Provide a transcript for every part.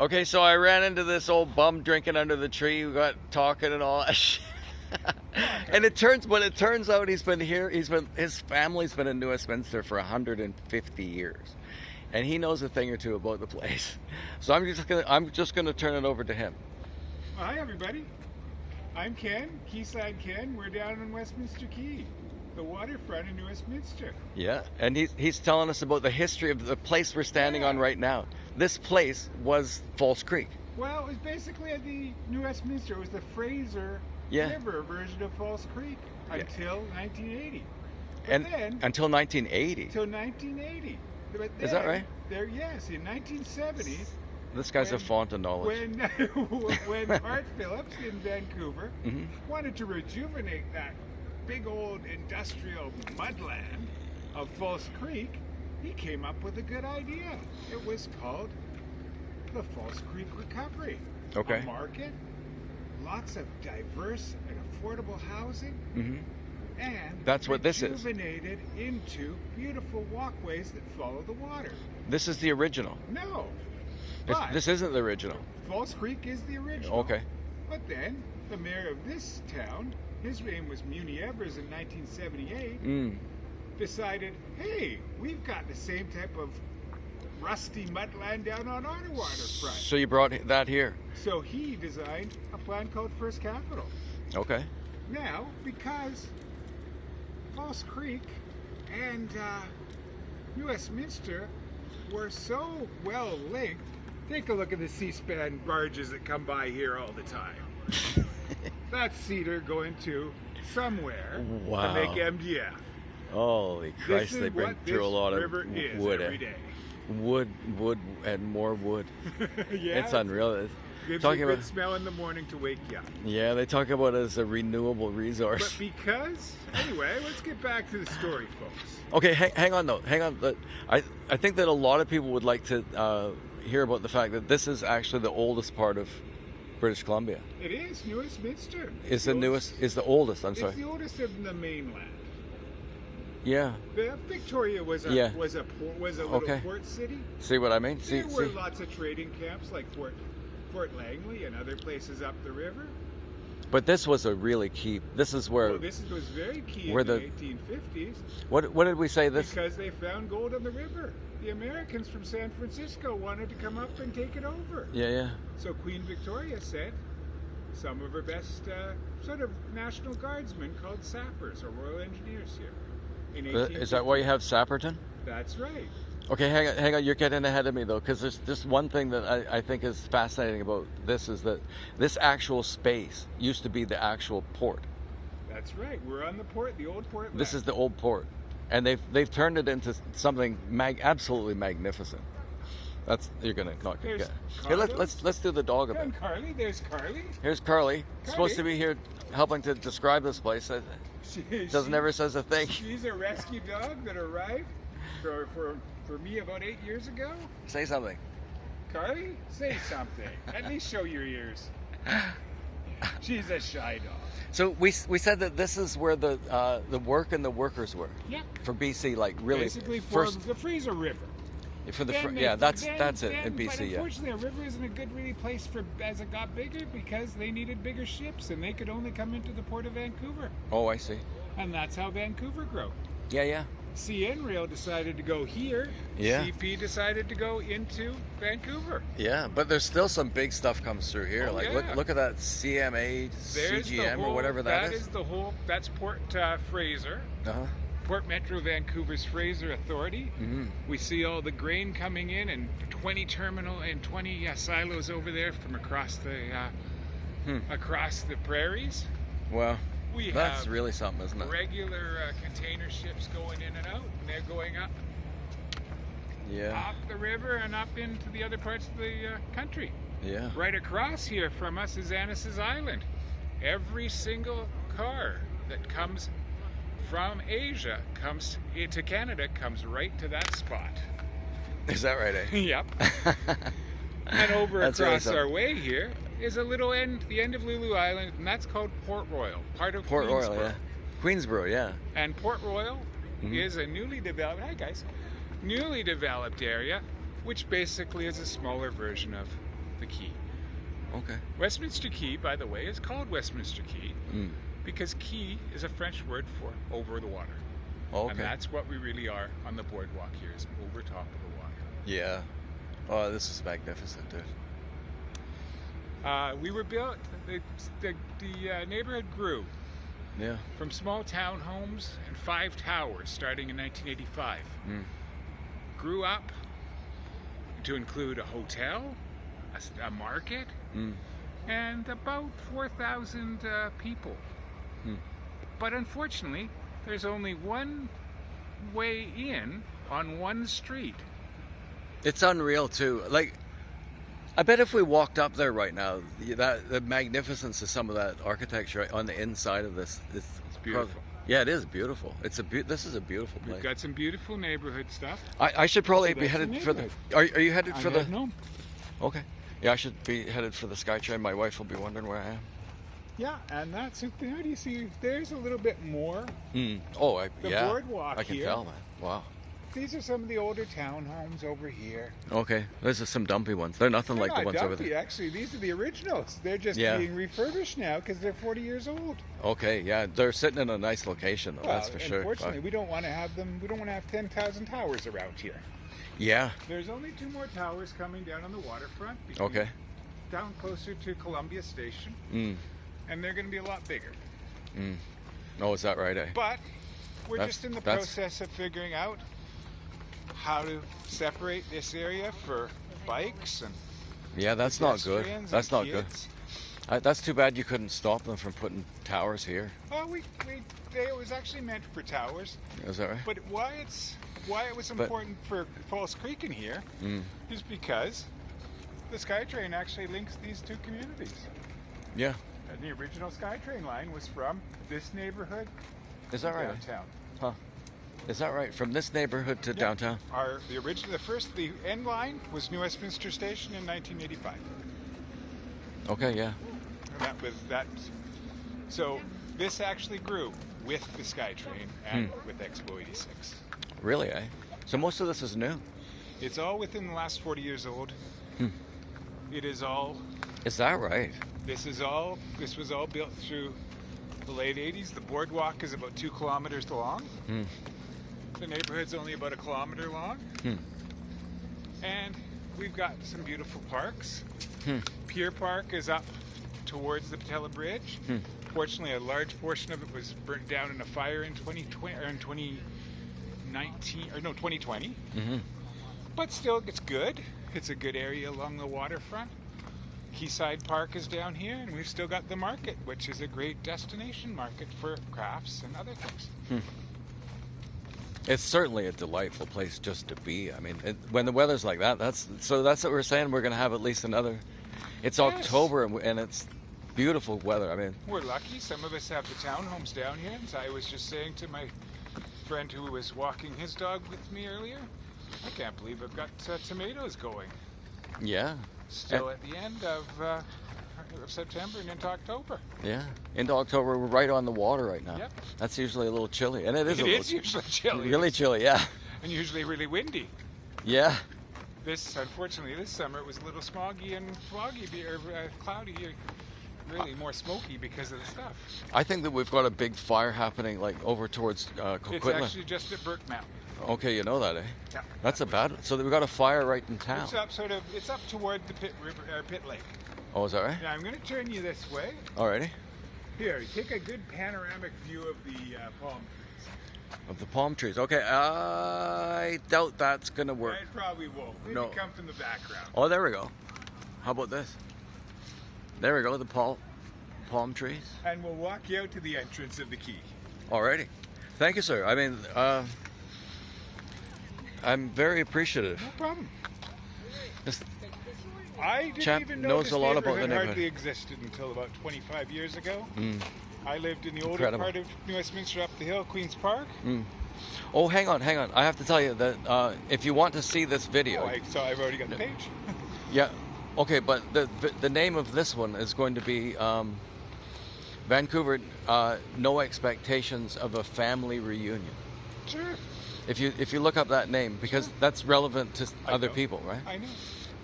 Okay, so I ran into this old bum drinking under the tree. We got talking and all that shit. And it turns out he's been here. His family's been in New Westminster for 150 years, and he knows a thing or two about the place. So I'm just gonna turn it over to him. Hi everybody, I'm Ken, Quayside Ken. We're down in Westminster Quay, the waterfront in New Westminster. Yeah, and he's telling us about the history of the place we're standing on right now. This place was False Creek. Well, it was basically at the New Westminster. It was the Fraser River version of False Creek until 1980. But And then, until 1980. until 1980. But then, Is that right? Yes, in 1970. This guy's a font of knowledge. When Art Phillips in Vancouver wanted to rejuvenate that big old industrial mudland of False Creek, he came up with a good idea. It was called the False Creek Recovery. Okay. A market, lots of diverse and affordable housing, and That's what this is. rejuvenated into beautiful walkways that follow the water. This is the original. No, This isn't the original. False Creek is the original. Okay. But then the mayor of this town, his name was Muni Evers in 1978, decided, hey, we've got the same type of rusty mudland down on our waterfront. So you brought that here. So he designed a plan called First Capital. Okay. Now, because False Creek and New Westminster were so well linked, take a look at the C-SPAN barges that come by here all the time. That's cedar going to somewhere Wow. to make MDF. Holy Christ, they bring through a lot of wood. Every day. Wood, and more wood. Yeah, It's unreal. gives Talking you a good about- smell in the morning to wake you up. Yeah, they talk about it as a renewable But resource. because, anyway, let's get back to the story, folks. Okay, hang on though. Hang on. I think that a lot of people would like to hear about the fact that this is actually the oldest part of British Columbia. It is New Westminster. Is the newest? Is the oldest? I'm sorry. It's the oldest of the mainland. Yeah. The Victoria was a Yeah. was a little Okay. port city. See what I mean? See. There were lots of trading camps like Fort Langley and other places up the river. But this was a really key. This is where. Well, this was very key where in the the- 1850s What did we say this? because they found gold on the river. The Americans from San Francisco wanted to come up and take it over. Yeah. So Queen Victoria sent some of her best sort of National Guardsmen called sappers or Royal Engineers here. In Is that why you have Sapperton? That's right. Okay, hang on. You're getting ahead of me though, because there's just one thing that I think is fascinating about this is that this actual space used to be the actual port. That's right. We're on the port, the old port. This is the old port, and they've turned it into something absolutely magnificent. You're gonna not There's get. Hey, let's do the dog a bit. And Carly, there's Carly. Here's Carly. Supposed to be here helping to describe this place. Never says a thing. She's a rescue dog that arrived for me about 8 years ago. Say something. Carly, say something. At least show your ears. She's a shy dog. So we said that this is where the work and the workers were. Yeah. For BC, like really Basically for first the Fraser River. for the Then that's then- it then- in BC. But Yeah. unfortunately, a river isn't a good really place for as it got bigger because they needed bigger ships and they could only come into the port of Vancouver, Oh, I see. and that's how Vancouver grew. Yeah. CN Rail decided to go here. Yeah. CP decided to go into Vancouver. Yeah, but there's still some big stuff comes through here. Oh, like yeah. look at that CMA, There's the CGM whole, or whatever that is. That's Port Fraser. Uh-huh. Port Metro Vancouver's Fraser Authority. We see all the grain coming in and 20 silos over there from across the prairies. Well, We that's have really something, isn't it? regular container ships going in and out, and they're going up Yeah. the river and up into the other parts of the country. Yeah. Right across here from us is Annis's Island. Every single car that comes from Asia comes to Canada comes right to that spot. Is that right? Yep. And over That's really across our something. way here is the end of Lulu Island, and that's called Port Royal, part of Port Royal, Queensborough. yeah. Queensborough, yeah. And Port Royal is a newly developed area, which basically is a smaller version of the quay. Okay. Westminster Quay, by the way, is called Westminster Quay Mm. because quay is a French word for over the water. Okay. And that's what we really are on the boardwalk here, is over top of the water. Yeah. Oh, this is magnificent, dude. We were built, the neighborhood grew Yeah. from small townhomes and 5 towers starting in 1985. Mm. Grew up to include a hotel, a market, Mm. and about 4,000 people. Hmm. But unfortunately, there's only one way in on one street. It's unreal too. Like, I bet if we walked up there right now, the magnificence of some of that architecture on the inside of this, It's beautiful. Yeah, it is beautiful. This is a beautiful place. We've got some beautiful neighborhood stuff. I should probably So be that's headed the for the. neighborhood. Are you headed for the? No. Okay. Yeah, I should be headed for the SkyTrain. My wife will be wondering where I am. Yeah, and that's something. How do you see? There's a little bit more. Mm. Oh, The yeah. boardwalk I can here. tell, man. Wow. These are some of the older townhomes over here. Okay, those are some dumpy ones. They're nothing They're like the not ones over dumpy, there. actually. These are the originals. They're just Yeah. being refurbished now because they're 40 years old. Okay, yeah, they're sitting in a nice location, though. That's for sure. Unfortunately, we don't want to have them. We don't want to have 10,000 towers around here. Yeah. There's only 2 more towers coming down on the waterfront. between- Okay. Down closer to Columbia Station, Mm. and they're going to be a lot bigger. Mm. Oh, is that right? Eh? But we're That's- just in the that's- process of figuring out how to separate this area for bikes and Yeah, that's not good. pedestrians That's and not good. kids. That's too bad you couldn't stop them from putting towers here. Well, it was actually meant for towers, Is that right? but why it was But- important for False Creek in here Mm. is because the SkyTrain actually links these 2 communities. Yeah. And the original SkyTrain line was from this neighborhood Is that to right? downtown. Huh. Is that right? From this neighborhood to Yep. downtown? The end line was New Westminster Station in 1985. Okay, yeah. And that was that. So this actually grew with the SkyTrain and with Expo 86. Really, eh? So most of this is new. It's all within the last 40 years old. Hmm. It is all. Is that right? This was all built through the late 80s. The boardwalk is about 2 kilometers long. Hmm. The neighborhood's only about 1 kilometer long. Hmm. And we've got some beautiful parks. Hmm. Pier Park is up towards the Patella Bridge. Hmm. Fortunately, a large portion of it was burnt down in a fire in 2020 or in 2019 or no 2020. Mm-hmm. But still, it's good. It's a good area along the waterfront. Quayside Park is down here, and we've still got the market, which is a great destination market for crafts and other things. It's certainly a delightful place just to be. I mean, when the weather's like that, that's what we're saying. We're going to have at least another. It's Yes. October and it's beautiful weather. I mean, We're lucky. Some of us have the townhomes down here. As I was just saying to my friend who was walking his dog with me earlier, I can't believe I've got tomatoes going. yeah, Still at the end of September and into October. yeah. Into October, we're right on the water right now. Yep. That's usually a little chilly, and it is It a is little usually chilly. really chilly. Yeah, And usually really windy. yeah. Unfortunately, this summer it was a little smoggy and foggy, or cloudy, really more smoky because of the stuff. I think that we've got a big fire happening, like over towards It's Coquitlam. actually just at Burke Mountain. Okay, you know that, eh? Yeah. That's about it. So we've got a fire right in town. It's up toward the Pit Lake. Oh, is that right? Now I'm going to turn you this way. Alrighty. Here, take a good panoramic view of the palm Of the palm trees. Okay, I doubt that's gonna trees. work. It probably won't. Maybe No. come from the background. Oh, there we go. How about this? There we go, the palm trees. And we'll walk you out to the entrance of the quay. Alrighty. Thank you, sir. I mean, I'm very appreciative. No problem. This- I didn't Chap even know knows this a lot about the neighborhood hardly neighborhood. existed until about 25 years ago. Mm, I lived in the older Incredible. part of New Westminster up the hill, Queen's Park. mm. Oh, hang on. I have to tell you that if you want to see this video, I've already got the page. yeah, okay, but the name of this one is going to be Vancouver. No expectations of a family reunion. Sure. If you look up that name, because that's relevant to I other know. people, right? I know.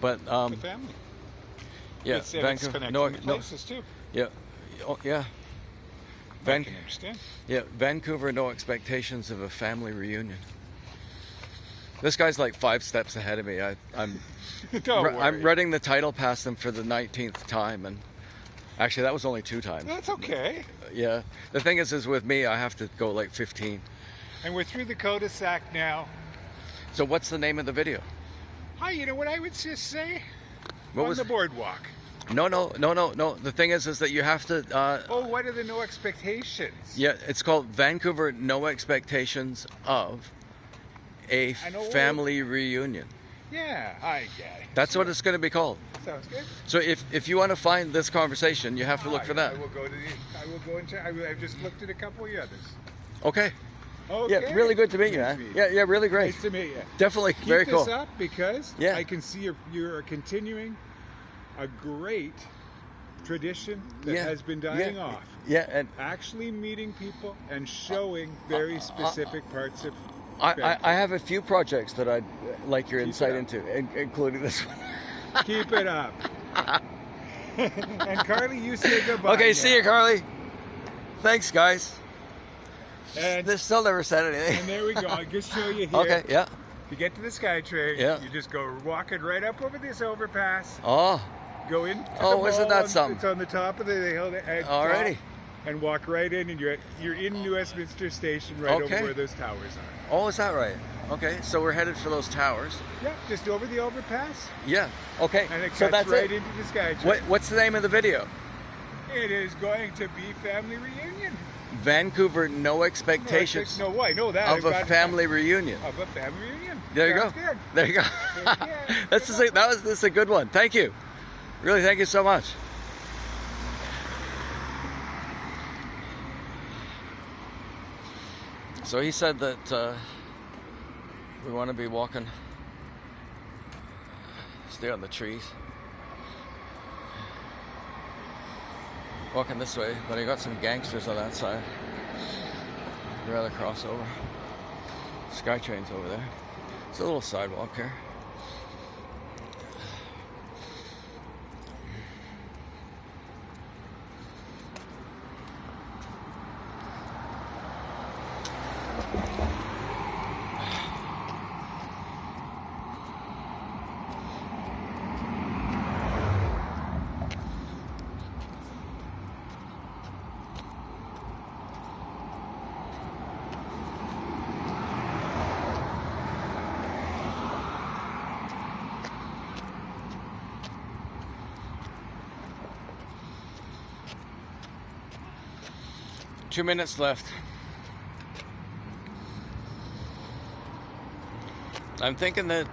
But The family. Yeah, It's Vancouver. connecting No, the no, places too. yeah, oh, yeah. I Van, can understand. yeah, Vancouver. No expectations of a family reunion. This guy's like 5 steps ahead of me. I'm Don't worry. I'm running the title past him for the 19th time, and actually that was only 2 times. That's okay. Yeah. The thing is with me, I have to go like 15. And we're through the cul-de-sac now. So what's the name of the video? Hi, you know what I would just say? What On was? the boardwalk. No. The thing is that you have to. Oh, what are the no expectations? Yeah, it's called Vancouver. No expectations of a An old- family reunion. Yeah, I get it. That's what it's going to be called. Sounds good. So if you want to find this conversation, you have to look for that. I will go to I will go and check. I've just looked at a couple of the others. Okay. Okay. Yeah, really good to meet you, Nice man. to meet Yeah, really great. Nice to meet you. Definitely Keep very this cool. up because Yeah. I can see you're continuing a great tradition that Yeah. has been dying Yeah. off. Yeah, and Actually meeting people and showing very specific parts of I have a few projects that I'd like your Keep insight it up. into, including this one. Keep it up. And Carly, you say goodbye. Okay, see you, now. Carly. Thanks, guys. And, They still never said and anything. there we go. I'll just show you here. Okay, yeah. You get to the SkyTrain. Yeah. You just go walking right up over this overpass. Oh, Go in. Oh, isn't that something? It's on the top of the hill. Alrighty. And walk right in, and you're in New Westminster Station, right Okay. over where those towers are. oh, is that right? Okay, so we're headed for those towers. Yeah, just over the overpass, Yeah. Okay. and it So cuts that's right it. into the SkyTrain. What's the name of the video? It is going to be family reunion. Vancouver, no expectations No, I know that. of a family reunion. Of a family reunion. There you go. Sounds good. There you go. This is a good one. Thank you. Really, thank you so much. So he said that we want to be walking, stay on the trees, walking this way, but he got some gangsters on that side. They'd rather cross over. SkyTrain's over there. It's a little sidewalk here. Two minutes left. I'm thinking that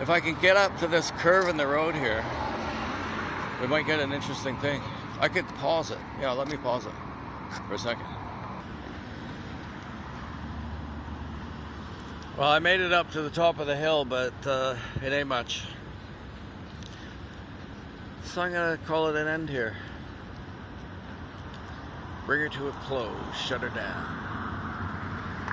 if I can get up to this curve in the road here, we might get an interesting thing. I could pause it. Yeah, let me pause it for a second. Well, I made it up to the top of the hill, but it ain't much. So I'm gonna call it an end here. Bring her to a close, shut her down.